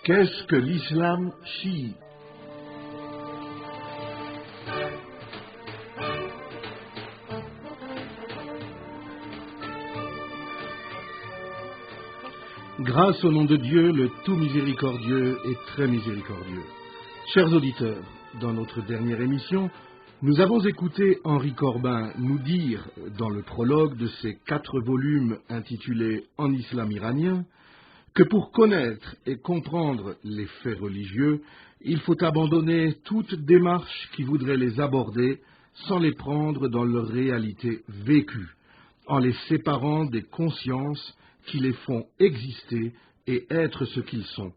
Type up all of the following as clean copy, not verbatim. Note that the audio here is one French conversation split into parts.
Qu'est-ce que l'islam chiite? Grâce au nom de Dieu, le tout miséricordieux et très miséricordieux. Chers auditeurs, dans notre dernière émission, nous avons écouté Henri Corbin nous dire, dans le prologue de ses 4 volumes intitulés « En islam iranien », que pour connaître et comprendre les faits religieux, il faut abandonner toute démarche qui voudrait les aborder sans les prendre dans leur réalité vécue, en les séparant des consciences qui les font exister et être ce qu'ils sont.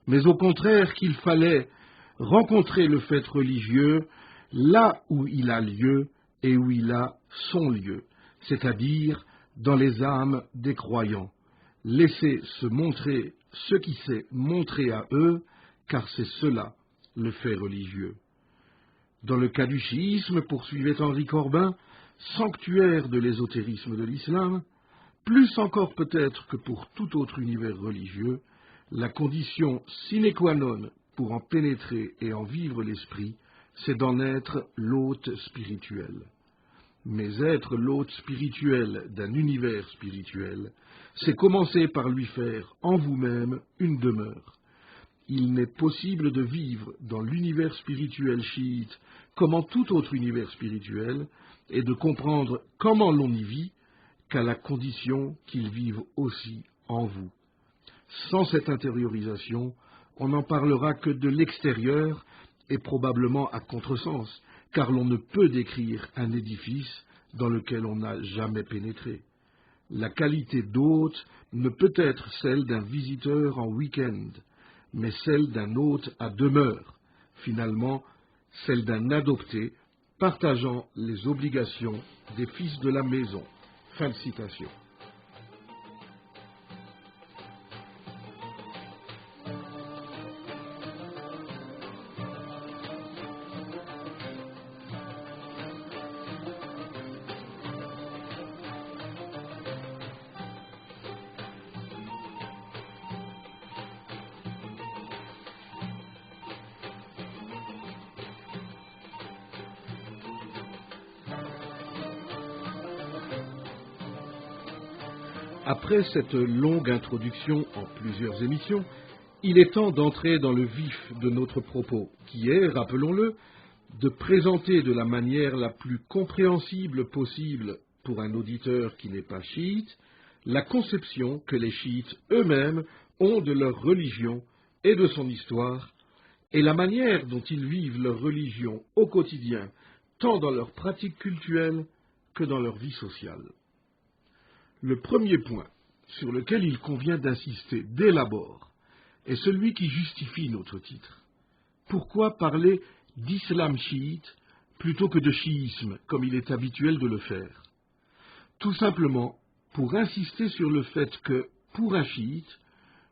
Mais au contraire qu'il fallait rencontrer le fait religieux là où il a lieu et où il a son lieu, c'est-à-dire dans les âmes des croyants. Laisser se montrer ce qui s'est montré à eux, car c'est cela le fait religieux. Dans le cas du chiisme, poursuivait Henri Corbin, sanctuaire de l'ésotérisme de l'islam, plus encore peut-être que pour tout autre univers religieux, la condition sine qua non pour en pénétrer et en vivre l'esprit, c'est d'en être l'hôte spirituel. Mais être l'hôte spirituel d'un univers spirituel, c'est commencer par lui faire en vous-même une demeure. Il n'est possible de vivre dans l'univers spirituel chiite comme en tout autre univers spirituel, et de comprendre comment l'on y vit, qu'à la condition qu'il vive aussi en vous. Sans cette intériorisation, on n'en parlera que de l'extérieur, et probablement à contresens, car l'on ne peut décrire un édifice dans lequel on n'a jamais pénétré. La qualité d'hôte ne peut être celle d'un visiteur en week-end, mais celle d'un hôte à demeure, finalement celle d'un adopté partageant les obligations des fils de la maison. Fin de citation. Après cette longue introduction en plusieurs émissions, il est temps d'entrer dans le vif de notre propos, qui est, rappelons-le, de présenter de la manière la plus compréhensible possible pour un auditeur qui n'est pas chiite, la conception que les chiites eux-mêmes ont de leur religion et de son histoire, et la manière dont ils vivent leur religion au quotidien, tant dans leur pratique cultuelle que dans leur vie sociale. Le premier point sur lequel il convient d'insister dès l'abord est celui qui justifie notre titre. Pourquoi parler d'islam chiite plutôt que de chiisme, comme il est habituel de le faire? Tout simplement pour insister sur le fait que, pour un chiite,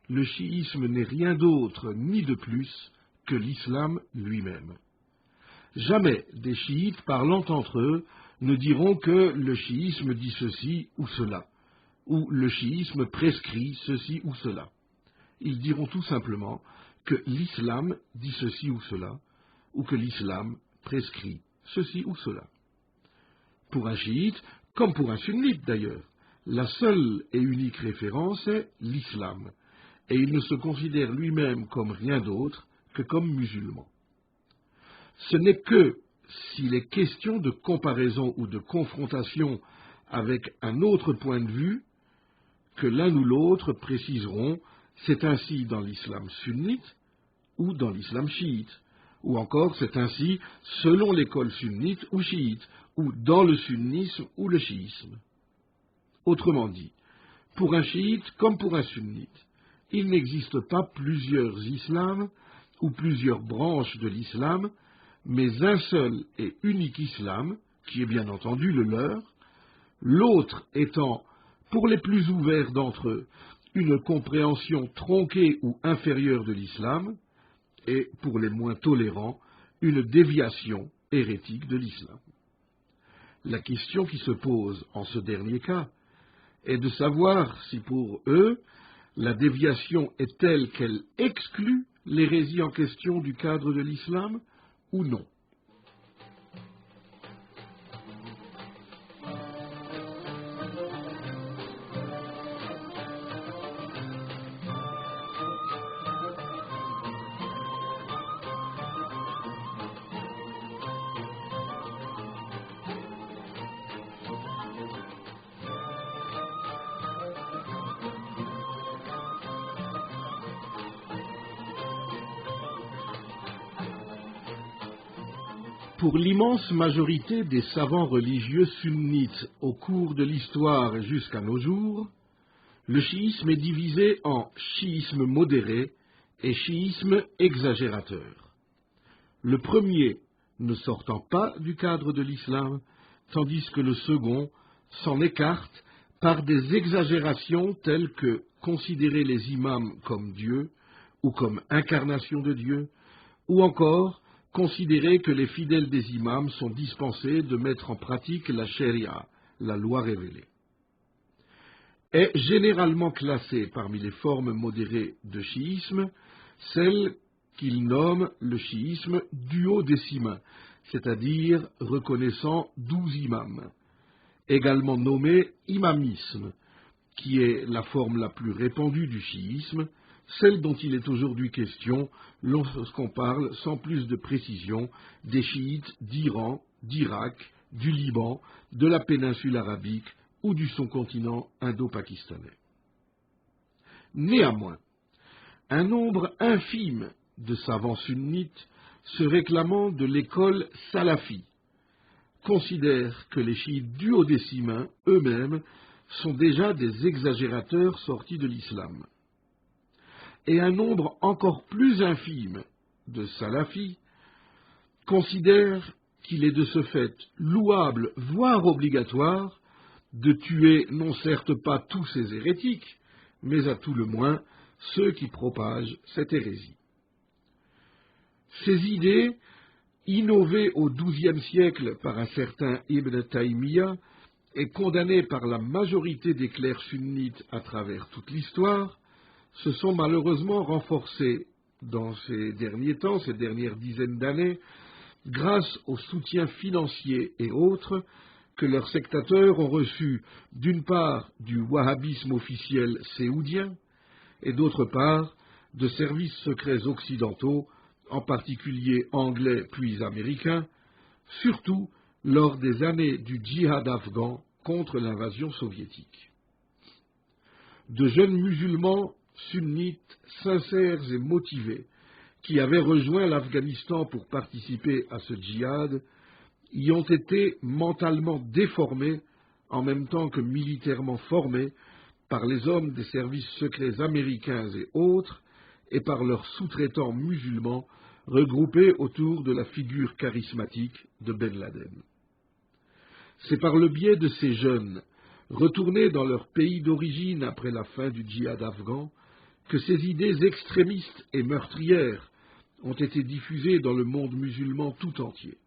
le chiisme n'est rien d'autre ni de plus que l'islam lui-même. Jamais des chiites parlant entre eux ne diront que le chiisme dit ceci ou cela, ou le chiisme prescrit ceci ou cela. Ils diront tout simplement que l'islam dit ceci ou cela, ou que l'islam prescrit ceci ou cela. Pour un chiite, comme pour un sunnite d'ailleurs, la seule et unique référence est l'islam, et il ne se considère lui-même comme rien d'autre que comme musulman. Ce n'est que s'il est question de comparaison ou de confrontation avec un autre point de vue que l'un ou l'autre préciseront, c'est ainsi dans l'islam sunnite ou dans l'islam chiite, ou encore c'est ainsi selon l'école sunnite ou chiite, ou dans le sunnisme ou le chiisme. Autrement dit, pour un chiite comme pour un sunnite, il n'existe pas plusieurs islams ou plusieurs branches de l'islam, mais un seul et unique islam, qui est bien entendu le leur, l'autre étant, pour les plus ouverts d'entre eux, une compréhension tronquée ou inférieure de l'islam, et pour les moins tolérants, une déviation hérétique de l'islam. La question qui se pose en ce dernier cas est de savoir si pour eux, La déviation est telle qu'elle exclut l'hérésie en question du cadre de l'islam ou non? Pour l'immense majorité des savants religieux sunnites au cours de l'histoire et jusqu'à nos jours, le chiisme est divisé en chiisme modéré et chiisme exagérateur. Le premier ne sortant pas du cadre de l'islam, tandis que le second s'en écarte par des exagérations telles que considérer les imams comme Dieu ou comme incarnation de Dieu, ou encore considérer que les fidèles des imams sont dispensés de mettre en pratique la sharia, la loi révélée. Est généralement classée parmi les formes modérées de chiisme celle qu'il nomme le chiisme duodécimain, c'est-à-dire reconnaissant 12 imams, également nommé imamisme, qui est la forme la plus répandue du chiisme, celle dont il est aujourd'hui question lorsqu'on parle sans plus de précision des chiites d'Iran, d'Irak, du Liban, de la péninsule arabique ou du sous-continent indo-pakistanais. Néanmoins, un nombre infime de savants sunnites se réclamant de l'école salafi considèrent que les chiites duodécimains eux-mêmes sont déjà des exagérateurs sortis de l'islam. Et un nombre encore plus infime de salafis considèrent qu'il est de ce fait louable, voire obligatoire, de tuer non certes pas tous ces hérétiques, mais à tout le moins ceux qui propagent cette hérésie. Ces idées, innovées au XIIe siècle par un certain Ibn Taymiyyah et condamnées par la majorité des clercs sunnites à travers toute l'histoire, se sont malheureusement renforcés dans ces derniers temps, ces dernières dizaines d'années, grâce au soutien financier et autres que leurs sectateurs ont reçu d'une part du wahhabisme officiel séoudien et d'autre part de services secrets occidentaux, en particulier anglais puis américains, surtout lors des années du djihad afghan contre l'invasion soviétique. De jeunes musulmans sunnites sincères et motivés, qui avaient rejoint l'Afghanistan pour participer à ce djihad, y ont été mentalement déformés, en même temps que militairement formés, par les hommes des services secrets américains et autres, et par leurs sous-traitants musulmans regroupés autour de la figure charismatique de Ben Laden. C'est par le biais de ces jeunes, retournés dans leur pays d'origine après la fin du djihad afghan, que ces idées extrémistes et meurtrières ont été diffusées dans le monde musulman tout entier.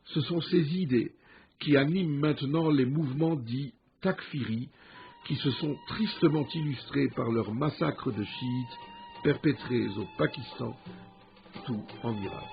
Ce sont ces idées qui animent maintenant les mouvements dits takfiri, qui se sont tristement illustrés par leurs massacres de chiites perpétrés au Pakistan, tout en Irak.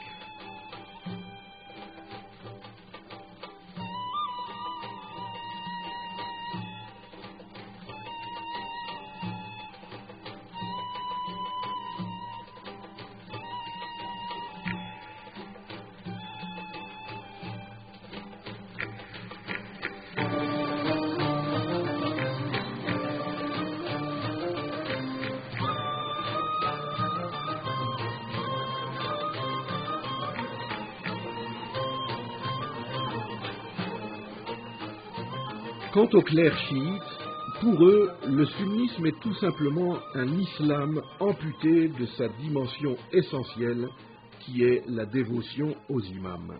Quant aux clercs chiites, pour eux, le sunnisme est tout simplement un islam amputé de sa dimension essentielle, qui est la dévotion aux imams.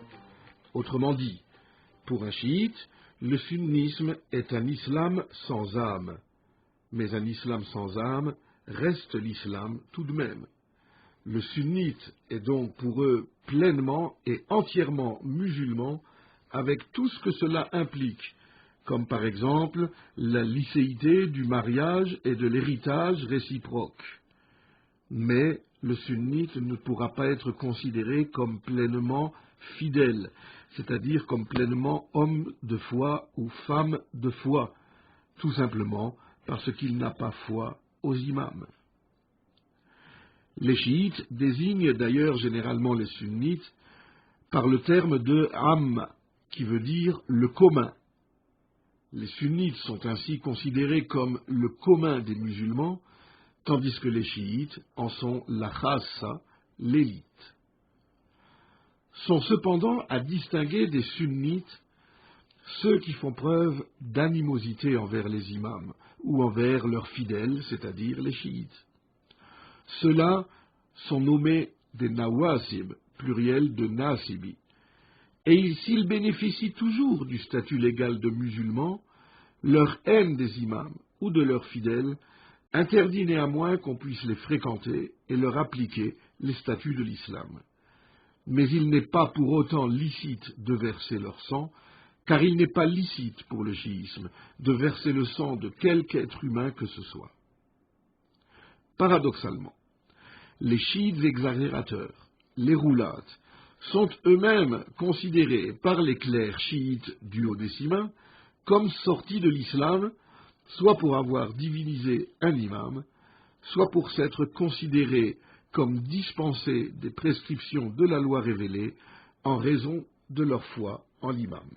Autrement dit, pour un chiite, le sunnisme est un islam sans âme, mais un islam sans âme reste l'islam tout de même. Le sunnite est donc pour eux pleinement et entièrement musulman, avec tout ce que cela implique, comme par exemple la licéité du mariage et de l'héritage réciproque. Mais le sunnite ne pourra pas être considéré comme pleinement fidèle, c'est-à-dire comme pleinement homme de foi ou femme de foi, tout simplement parce qu'il n'a pas foi aux imams. Les chiites désignent d'ailleurs généralement les sunnites par le terme de amma, qui veut dire le commun. Les sunnites sont ainsi considérés comme le commun des musulmans, tandis que les chiites en sont la khassa, l'élite. Sont cependant à distinguer des sunnites ceux qui font preuve d'animosité envers les imams ou envers leurs fidèles, c'est-à-dire les chiites. Ceux-là sont nommés des nawasib, pluriel de nasibi, et s'ils bénéficient toujours du statut légal de musulmans, leur haine des imams ou de leurs fidèles interdit néanmoins qu'on puisse les fréquenter et leur appliquer les statuts de l'islam. Mais il n'est pas pour autant licite de verser leur sang, car il n'est pas licite pour le chiisme de verser le sang de quelque être humain que ce soit. Paradoxalement, les chiites exagérateurs, les roulates, sont eux-mêmes considérés par les clercs chiites duodécimains comme sortis de l'islam, soit pour avoir divinisé un imam, soit pour s'être considérés comme dispensés des prescriptions de la loi révélée en raison de leur foi en l'imam.